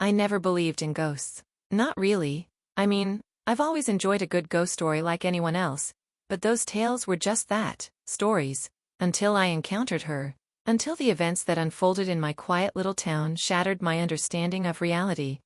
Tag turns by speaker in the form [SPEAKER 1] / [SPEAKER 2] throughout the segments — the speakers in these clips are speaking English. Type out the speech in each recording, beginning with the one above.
[SPEAKER 1] I never believed in ghosts. Not really. I mean, I've always enjoyed a good ghost story like anyone else, but those tales were just that, stories. Until I encountered her. Until the events that unfolded in my quiet little town shattered my understanding of reality.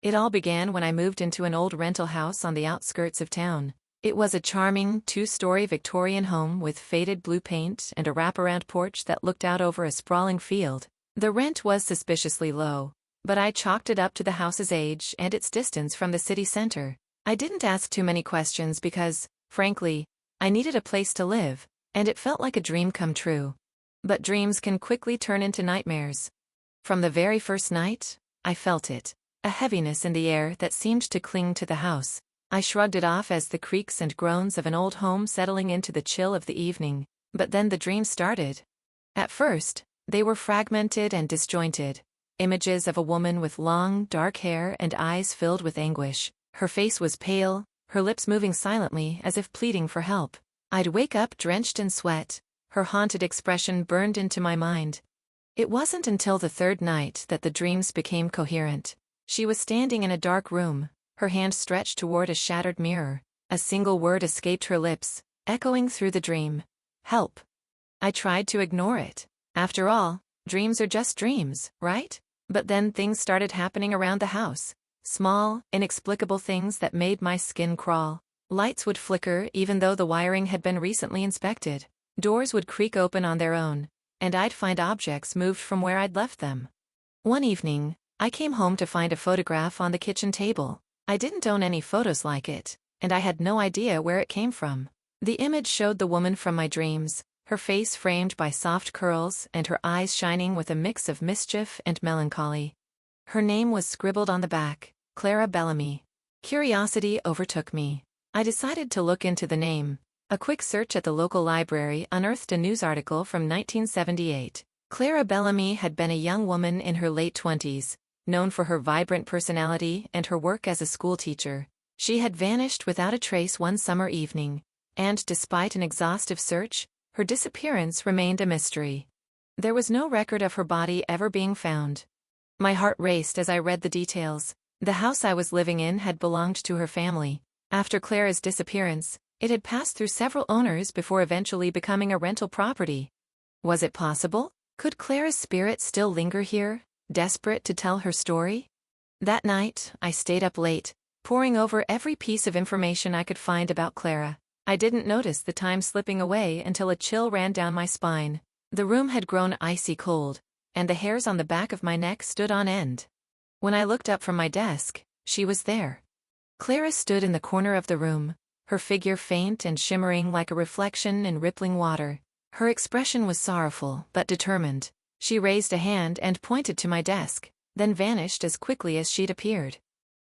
[SPEAKER 1] It all began when I moved into an old rental house on the outskirts of town. It was a charming, two-story Victorian home with faded blue paint and a wraparound porch that looked out over a sprawling field. The rent was suspiciously low, but I chalked it up to the house's age and its distance from the city center. I didn't ask too many questions because, frankly, I needed a place to live, and it felt like a dream come true. But dreams can quickly turn into nightmares. From the very first night, I felt it. A heaviness in the air that seemed to cling to the house. I shrugged it off as the creaks and groans of an old home settling into the chill of the evening, but then the dreams started. At first, they were fragmented and disjointed. Images of a woman with long, dark hair and eyes filled with anguish. Her face was pale, her lips moving silently as if pleading for help. I'd wake up drenched in sweat. Her haunted expression burned into my mind. It wasn't until the third night that the dreams became coherent. She was standing in a dark room, her hand stretched toward a shattered mirror. A single word escaped her lips, echoing through the dream. Help. I tried to ignore it. After all, dreams are just dreams, right? But then things started happening around the house. Small, inexplicable things that made my skin crawl. Lights would flicker even though the wiring had been recently inspected. Doors would creak open on their own, and I'd find objects moved from where I'd left them. One evening, I came home to find a photograph on the kitchen table. I didn't own any photos like it, and I had no idea where it came from. The image showed the woman from my dreams, her face framed by soft curls and her eyes shining with a mix of mischief and melancholy. Her name was scribbled on the back, Clara Bellamy. Curiosity overtook me. I decided to look into the name. A quick search at the local library unearthed a news article from 1978. Clara Bellamy had been a young woman in her late 20s, known for her vibrant personality and her work as a schoolteacher. She had vanished without a trace one summer evening, and despite an exhaustive search, her disappearance remained a mystery. There was no record of her body ever being found. My heart raced as I read the details. The house I was living in had belonged to her family. After Clara's disappearance, it had passed through several owners before eventually becoming a rental property. Was it possible? Could Clara's spirit still linger here, desperate to tell her story? That night, I stayed up late, poring over every piece of information I could find about Clara. I didn't notice the time slipping away until a chill ran down my spine. The room had grown icy cold, and the hairs on the back of my neck stood on end. When I looked up from my desk, she was there. Clara stood in the corner of the room, her figure faint and shimmering like a reflection in rippling water. Her expression was sorrowful but determined. She raised a hand and pointed to my desk, then vanished as quickly as she'd appeared.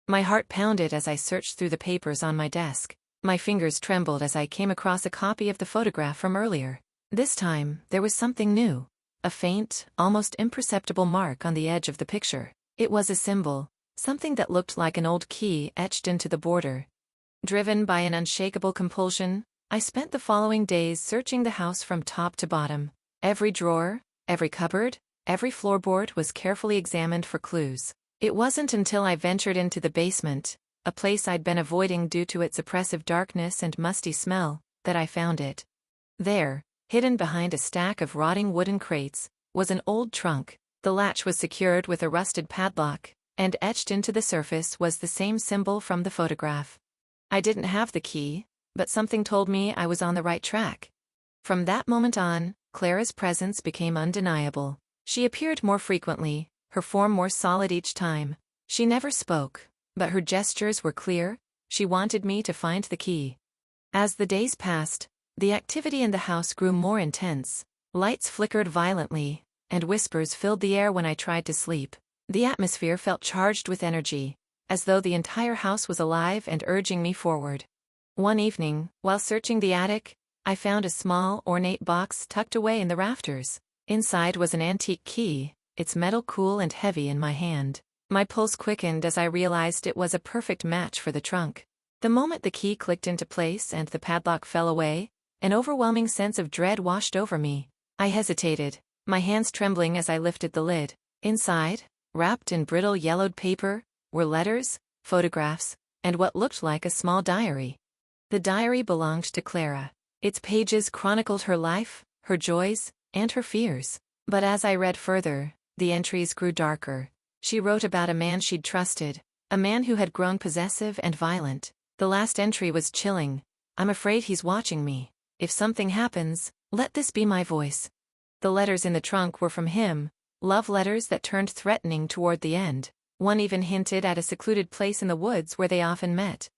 [SPEAKER 1] My heart pounded as I searched through the papers on my desk. My fingers trembled as I came across a copy of the photograph from earlier. This time, there was something new. A faint, almost imperceptible mark on the edge of the picture. It was a symbol, something that looked like an old key etched into the border. Driven by an unshakable compulsion, I spent the following days searching the house from top to bottom. Every drawer, every cupboard, every floorboard was carefully examined for clues. It wasn't until I ventured into the basement, a place I'd been avoiding due to its oppressive darkness and musty smell, that I found it. There, hidden behind a stack of rotting wooden crates, was an old trunk. The latch was secured with a rusted padlock, and etched into the surface was the same symbol from the photograph. I didn't have the key, but something told me I was on the right track. From that moment on, Clara's presence became undeniable. She appeared more frequently, her form more solid each time. She never spoke, but her gestures were clear. She wanted me to find the key. As the days passed, the activity in the house grew more intense. Lights flickered violently, and whispers filled the air when I tried to sleep. The atmosphere felt charged with energy, as though the entire house was alive and urging me forward. One evening, while searching the attic, I found a small, ornate box tucked away in the rafters. Inside was an antique key, its metal cool and heavy in my hand. My pulse quickened as I realized it was a perfect match for the trunk. The moment the key clicked into place and the padlock fell away, an overwhelming sense of dread washed over me. I hesitated, my hands trembling as I lifted the lid. Inside, Wrapped in brittle yellowed paper were letters, photographs, and what looked like a small diary. The diary belonged to Clara. Its pages chronicled her life, her joys, and her fears. But as I read further, the entries grew darker. She wrote about a man she'd trusted, a man who had grown possessive and violent. The last entry was chilling. "I'm afraid he's watching me. If something happens, let this be my voice." The letters in the trunk were from him, love letters that turned threatening toward the end. One even hinted at a secluded place in the woods where they often met.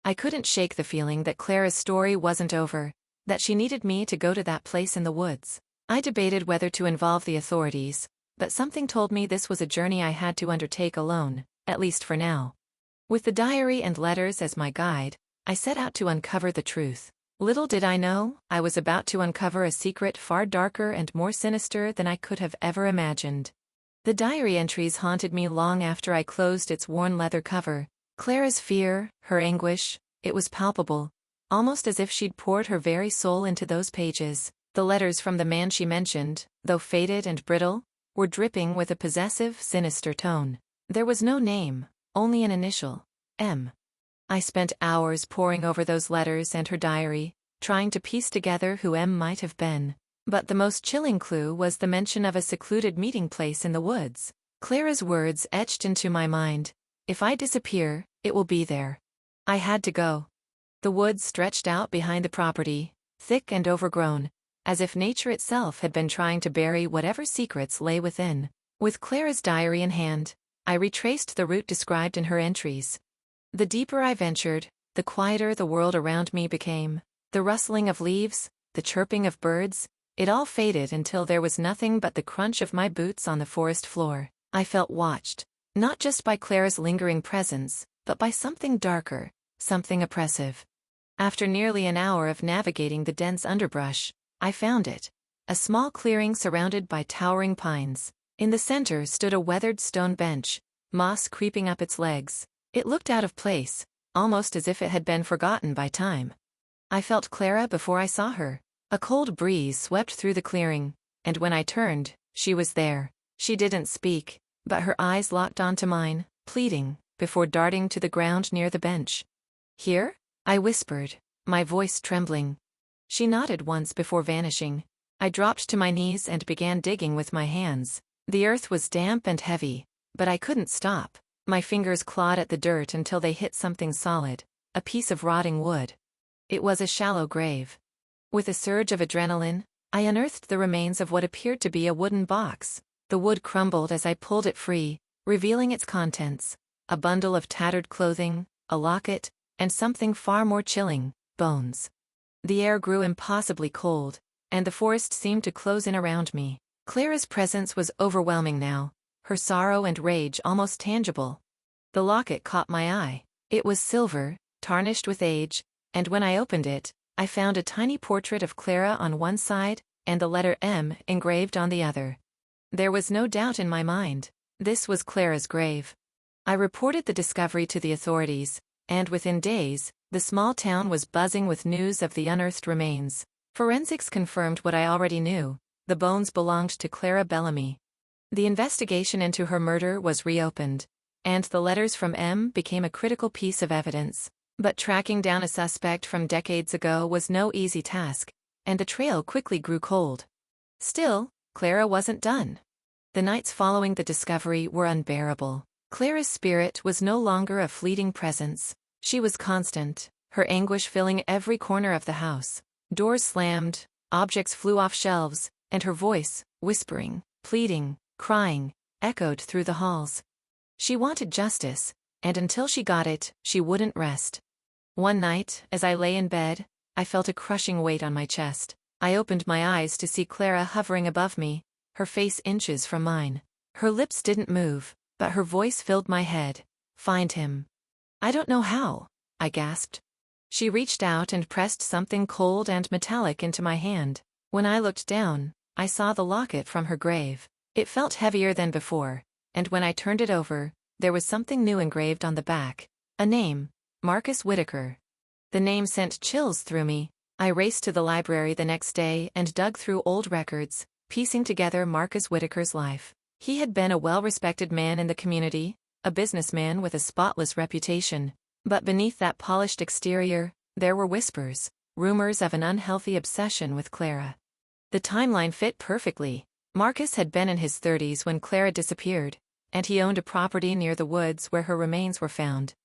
[SPEAKER 1] I couldn't shake the feeling that Clara's story wasn't over, that she needed me to go to that place in the woods. I debated whether to involve the authorities, but something told me this was a journey I had to undertake alone, at least for now. With the diary and letters as my guide, I set out to uncover the truth. Little did I know, I was about to uncover a secret far darker and more sinister than I could have ever imagined. The diary entries haunted me long after I closed its worn leather cover. Clara's fear, her anguish, it was palpable, almost as if she'd poured her very soul into those pages. The letters from the man she mentioned, though faded and brittle, were dripping with a possessive, sinister tone. There was no name, only an initial, M. I spent hours poring over those letters and her diary, trying to piece together who M might have been. But the most chilling clue was the mention of a secluded meeting place in the woods. Clara's words etched into my mind. "If I disappear, it will be there." I had to go. The woods stretched out behind the property, thick and overgrown, as if nature itself had been trying to bury whatever secrets lay within. With Clara's diary in hand, I retraced the route described in her entries. The deeper I ventured, the quieter the world around me became. The rustling of leaves, the chirping of birds, it all faded until there was nothing but the crunch of my boots on the forest floor. I felt watched, not just by Clara's lingering presence, but by something darker, something oppressive. After nearly an hour of navigating the dense underbrush, I found it. A small clearing surrounded by towering pines. In the center stood a weathered stone bench, moss creeping up its legs. It looked out of place, almost as if it had been forgotten by time. I felt Clara before I saw her. A cold breeze swept through the clearing, and when I turned, she was there. She didn't speak, but her eyes locked onto mine, pleading, before darting to the ground near the bench. "Here?" I whispered, my voice trembling. She nodded once before vanishing. I dropped to my knees and began digging with my hands. The earth was damp and heavy, but I couldn't stop. My fingers clawed at the dirt until they hit something solid, a piece of rotting wood. It was a shallow grave. With a surge of adrenaline, I unearthed the remains of what appeared to be a wooden box. The wood crumbled as I pulled it free, revealing its contents: a bundle of tattered clothing, a locket, and something far more chilling: bones. The air grew impossibly cold, and the forest seemed to close in around me. Clara's presence was overwhelming now, her sorrow and rage almost tangible. The locket caught my eye. It was silver, tarnished with age, and when I opened it, I found a tiny portrait of Clara on one side, and the letter M engraved on the other. There was no doubt in my mind. This was Clara's grave. I reported the discovery to the authorities, and within days, the small town was buzzing with news of the unearthed remains. Forensics confirmed what I already knew: the bones belonged to Clara Bellamy. The investigation into her murder was reopened, and the letters from M became a critical piece of evidence. But tracking down a suspect from decades ago was no easy task, and the trail quickly grew cold. Still, Clara wasn't done. The nights following the discovery were unbearable. Clara's spirit was no longer a fleeting presence. She was constant, her anguish filling every corner of the house. Doors slammed, objects flew off shelves, and her voice, whispering, pleading, crying, echoed through the halls. She wanted justice, and until she got it, she wouldn't rest. One night, as I lay in bed, I felt a crushing weight on my chest. I opened my eyes to see Clara hovering above me, her face inches from mine. Her lips didn't move, but her voice filled my head. "Find him." "I don't know how," I gasped. She reached out and pressed something cold and metallic into my hand. When I looked down, I saw the locket from her grave. It felt heavier than before, and when I turned it over, there was something new engraved on the back. A name: Marcus Whitaker. The name sent chills through me. I raced to the library the next day and dug through old records, piecing together Marcus Whitaker's life. He had been a well-respected man in the community, a businessman with a spotless reputation. But beneath that polished exterior, there were whispers, rumors of an unhealthy obsession with Clara. The timeline fit perfectly. Marcus had been in his 30s when Clara disappeared, and he owned a property near the woods where her remains were found.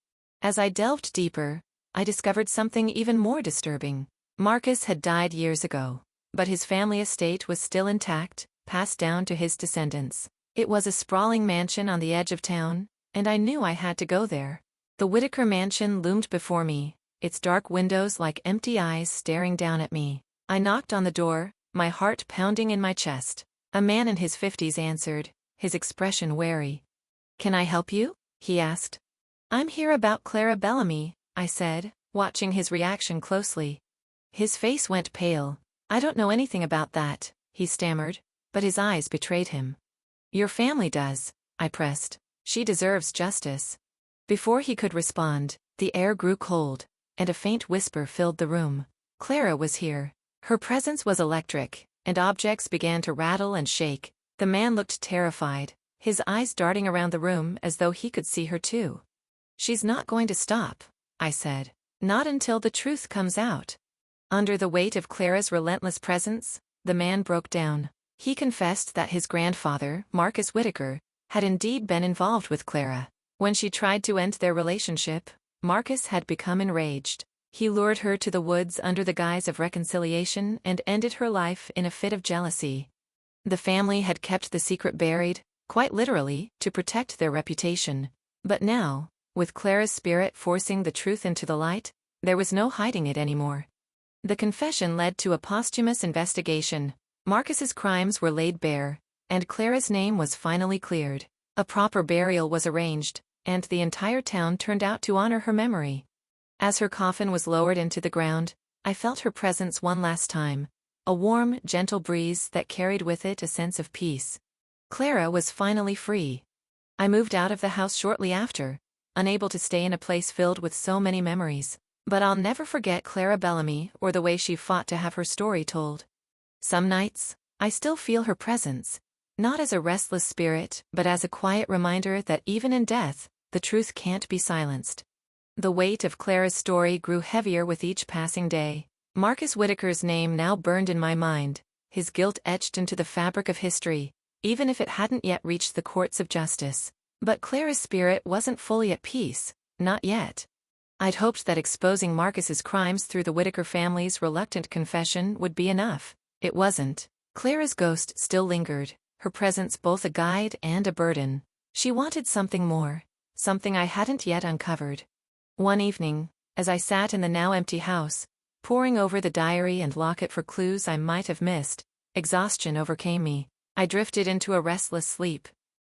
[SPEAKER 1] As I delved deeper, I discovered something even more disturbing. Marcus had died years ago, but his family estate was still intact, passed down to his descendants. It was a sprawling mansion on the edge of town, and I knew I had to go there. The Whitaker mansion loomed before me, its dark windows like empty eyes staring down at me. I knocked on the door, my heart pounding in my chest. A man in his 50s answered, his expression wary. "Can I help you?" he asked. "I'm here about Clara Bellamy," I said, watching his reaction closely. His face went pale. "I don't know anything about that," he stammered, but his eyes betrayed him. "Your family does," I pressed. "She deserves justice." Before he could respond, the air grew cold, and a faint whisper filled the room. Clara was here. Her presence was electric, and objects began to rattle and shake. The man looked terrified, his eyes darting around the room as though he could see her too. "She's not going to stop," I said. "Not until the truth comes out." Under the weight of Clara's relentless presence, the man broke down. He confessed that his grandfather, Marcus Whitaker, had indeed been involved with Clara. When she tried to end their relationship, Marcus had become enraged. He lured her to the woods under the guise of reconciliation and ended her life in a fit of jealousy. The family had kept the secret buried, quite literally, to protect their reputation. But now, with Clara's spirit forcing the truth into the light, there was no hiding it anymore. The confession led to a posthumous investigation. Marcus's crimes were laid bare, and Clara's name was finally cleared. A proper burial was arranged, and the entire town turned out to honor her memory. As her coffin was lowered into the ground, I felt her presence one last time, a warm, gentle breeze that carried with it a sense of peace. Clara was finally free. I moved out of the house shortly after, unable to stay in a place filled with so many memories. But I'll never forget Clara Bellamy or the way she fought to have her story told. Some nights, I still feel her presence, not as a restless spirit, but as a quiet reminder that even in death, the truth can't be silenced. The weight of Clara's story grew heavier with each passing day. Marcus Whitaker's name now burned in my mind, his guilt etched into the fabric of history, even if it hadn't yet reached the courts of justice. But Clara's spirit wasn't fully at peace, not yet. I'd hoped that exposing Marcus's crimes through the Whitaker family's reluctant confession would be enough. It wasn't. Clara's ghost still lingered, her presence both a guide and a burden. She wanted something more, something I hadn't yet uncovered. One evening, as I sat in the now empty house, poring over the diary and locket for clues I might have missed, exhaustion overcame me. I drifted into a restless sleep.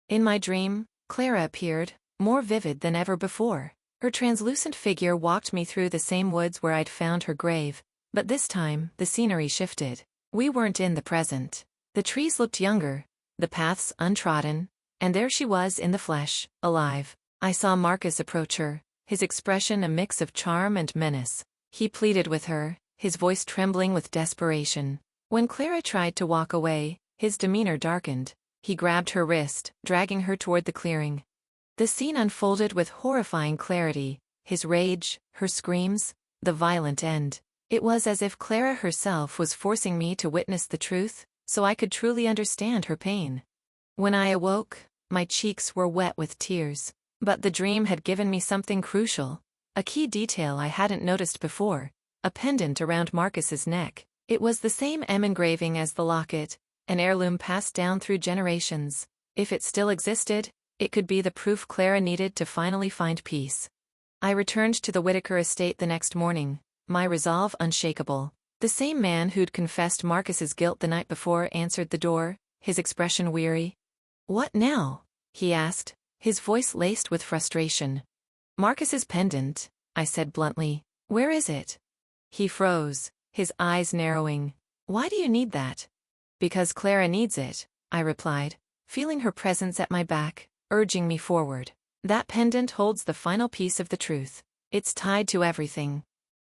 [SPEAKER 1] In my dream, Clara appeared, more vivid than ever before. Her translucent figure walked me through the same woods where I'd found her grave, but this time, the scenery shifted. We weren't in the present. The trees looked younger, the paths untrodden, and there she was in the flesh, alive. I saw Marcus approach her, his expression a mix of charm and menace. He pleaded with her, his voice trembling with desperation. When Clara tried to walk away, his demeanor darkened. He grabbed her wrist, dragging her toward the clearing. The scene unfolded with horrifying clarity, his rage, her screams, the violent end. It was as if Clara herself was forcing me to witness the truth, so I could truly understand her pain. When I awoke, my cheeks were wet with tears. But the dream had given me something crucial, a key detail I hadn't noticed before, a pendant around Marcus's neck. It was the same M engraving as the locket, an heirloom passed down through generations. If it still existed, it could be the proof Clara needed to finally find peace. I returned to the Whitaker estate the next morning, my resolve unshakable. The same man who'd confessed Marcus's guilt the night before answered the door, his expression weary. "What now?" he asked, his voice laced with frustration. "Marcus's pendant," I said bluntly. "Where is it?" He froze, his eyes narrowing. "Why do you need that?" "Because Clara needs it," I replied, feeling her presence at my back, urging me forward. "That pendant holds the final piece of the truth. It's tied to everything."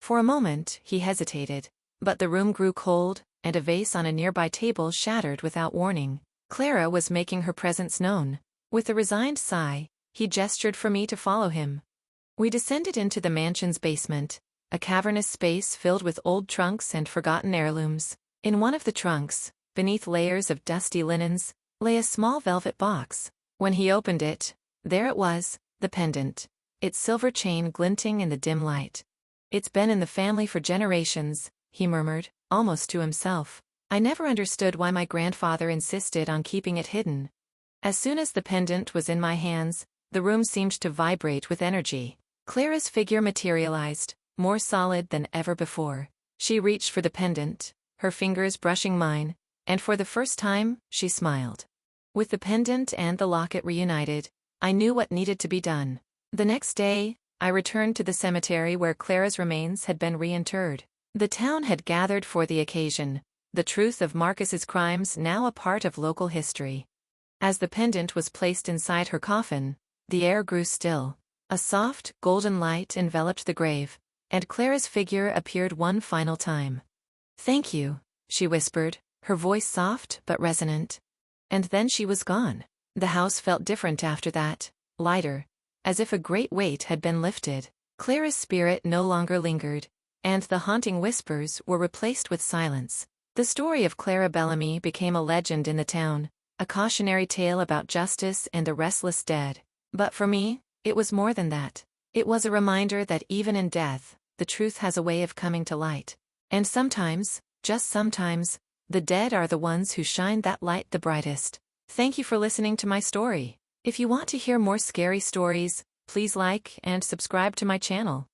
[SPEAKER 1] For a moment, he hesitated, but the room grew cold, and a vase on a nearby table shattered without warning. Clara was making her presence known. With a resigned sigh, he gestured for me to follow him. We descended into the mansion's basement, a cavernous space filled with old trunks and forgotten heirlooms. In one of the trunks, beneath layers of dusty linens, lay a small velvet box. When he opened it, there it was, the pendant, its silver chain glinting in the dim light. "It's been in the family for generations," he murmured, almost to himself. I never understood why my grandfather insisted on keeping it hidden. As soon as the pendant was in my hands, the room seemed to vibrate with energy. Clara's figure materialized, more solid than ever before. She reached for the pendant, her fingers brushing mine, and for the first time, she smiled. With the pendant and the locket reunited, I knew what needed to be done. The next day, I returned to the cemetery where Clara's remains had been reinterred. The town had gathered for the occasion, the truth of Marcus's crimes now a part of local history. As the pendant was placed inside her coffin, the air grew still. A soft, golden light enveloped the grave, and Clara's figure appeared one final time. "Thank you," she whispered, her voice soft but resonant. And then she was gone. The house felt different after that, lighter, as if a great weight had been lifted. Clara's spirit no longer lingered, and the haunting whispers were replaced with silence. The story of Clara Bellamy became a legend in the town, a cautionary tale about justice and the restless dead. But for me, it was more than that. It was a reminder that even in death, the truth has a way of coming to light. And sometimes, just sometimes, the dead are the ones who shine that light the brightest. Thank you for listening to my story. If you want to hear more scary stories, please like and subscribe to my channel.